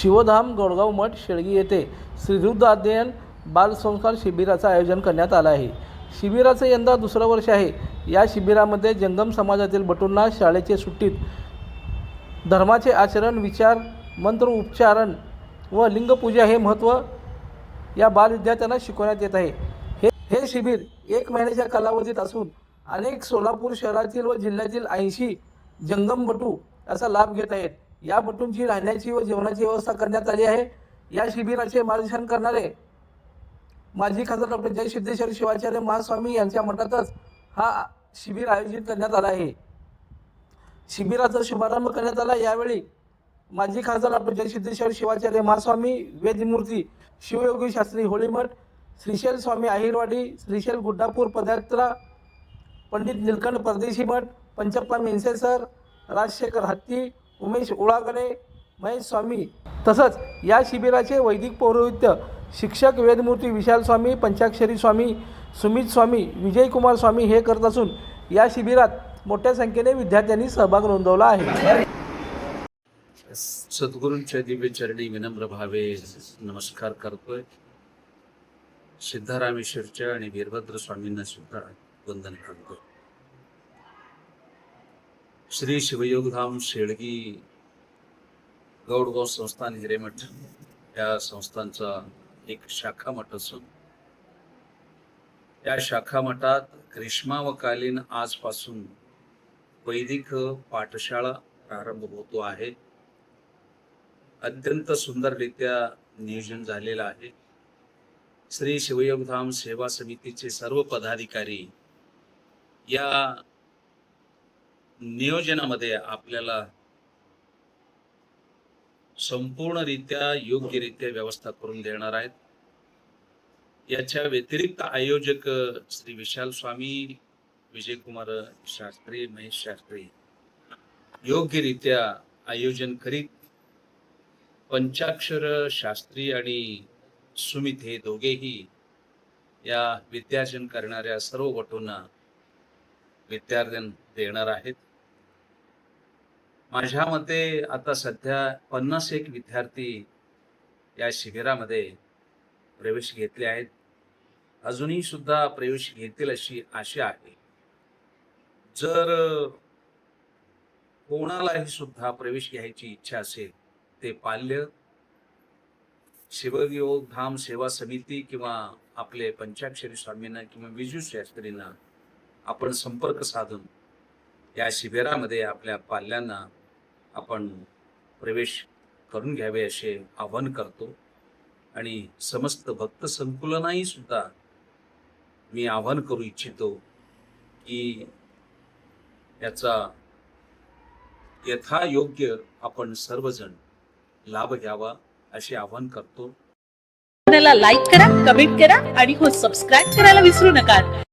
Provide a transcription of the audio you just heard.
शिवधाम गोडगाव मठ शेळगी येथे श्रीरुद्ध अध्ययन बालसंस्कार शिबिराचं आयोजन करण्यात आलं आहे। शिबिराचं यंदा दुसरं वर्ष आहे। या शिबिरामध्ये जंगम समाजातील बटूंना शाळेच्या सुट्टीत धर्माचे आचरण, विचार, मंत्र उच्चारण व लिंगपूजा हे महत्त्व या बालविद्यार्थ्यांना शिकवण्यात येत आहे। हे शिबिर 1 महिन्याच्या कालावधीत असून अनेक सोलापूर शहरातील व जिल्ह्यातील 80 जंगम बटू याचा लाभ घेत आहेत। या बटूंची राहण्याची व जेवणाची व्यवस्था करण्यात आली आहे। या शिबिराचे मार्गदर्शन करणारे माजी खासदार डॉक्टर जय सिद्धेश्वर शिवाचार्य महास्वामी यांच्या मठातच हा शिबिर आयोजित करण्यात आला आहे। शिबिराचा शुभारंभ करण्यात आला। यावेळी माजी खासदार डॉक्टर जय सिद्धेश्वर शिवाचार्य महास्वामी, वेदमूर्ती शिवयोगी शास्त्री होळीमठ, श्रीशैल स्वामी आहिरवाडी, श्रीशैल गुड्डापूर पदयात्रा, पंडित निलकंठ परदेशी मठ, पंचप्पा मेनसे सर, राजशेखर हत्ती, उमेश उळागडे, महेश स्वामी तसंच या शिबिराचे वैदिक पौरोहित्य शिक्षक वेदमूर्ती विशाल स्वामी, पंचाक्षरी स्वामी, सुमित स्वामी, विजयकुमार स्वामी हे करत असून या शिबिरात मोठ्या संख्येने विद्यार्थ्यांनी सहभाग नोंदवला आहे। सद्गुरूंच्या दिव्य चरणी विनम्र भावे नमस्कार करतोय। सिद्धरामेश्वरच्या आणि वीरभद्र स्वामींना सुद्धा वंदन करतोय। श्री शिवयोगधाम शेळगी गौडगाव संस्थान हिरेमठ या संस्थांचा एक शाखा मठ असून या शाखा मठात ग्रीष्मावकालीन आजपासून वैदिक पाठशाळा प्रारंभ होतो आहे। अत्यंत सुंदररित्या नियोजन झालेलं आहे। श्री शिवयोगधाम सेवा समितीचे सर्व पदाधिकारी या नियोजनामध्ये आपल्याला संपूर्णरित्या योग्यरित्या व्यवस्था करून देणार आहेत। याच्या व्यतिरिक्त आयोजक श्री विशाल स्वामी, विजयकुमार शास्त्री, महेश शास्त्री योग्यरित्या आयोजन करीत पंचाक्षर शास्त्री आणि सुमित हे दोघेही या विद्यार्जन करणाऱ्या सर्व बटूंना विद्यार्जन देणार आहेत। माझ्या मते आता सध्या 51 विद्यार्थी या शिबिरामध्ये प्रवेश घेतले आहेत। अजूनही सुद्धा प्रवेश घेतील अशी आशा आहे। जर कोणालाही सुद्धा प्रवेश घ्यायची इच्छा असेल ते पाल्य शिवयोगधाम सेवा समिती किंवा आपले पंचाक्षरी स्वामींना किंवा विजू शास्त्रींना आपण संपर्क साधून या शिबिरामध्ये आपल्या पाल्यांना आपण प्रवेश करून घ्यावे असे आवाहन करतो। आणि समस्त भक्त संकुलनाही सुद्धा मी आवाहन करू इच्छितो की याचा यथायोग्य आपण सर्वजण लाभ घ्यावा असे आवाहन करतो। लाईक करा, कमेंट करा आणि हो सबस्क्राईब करायला विसरू नका।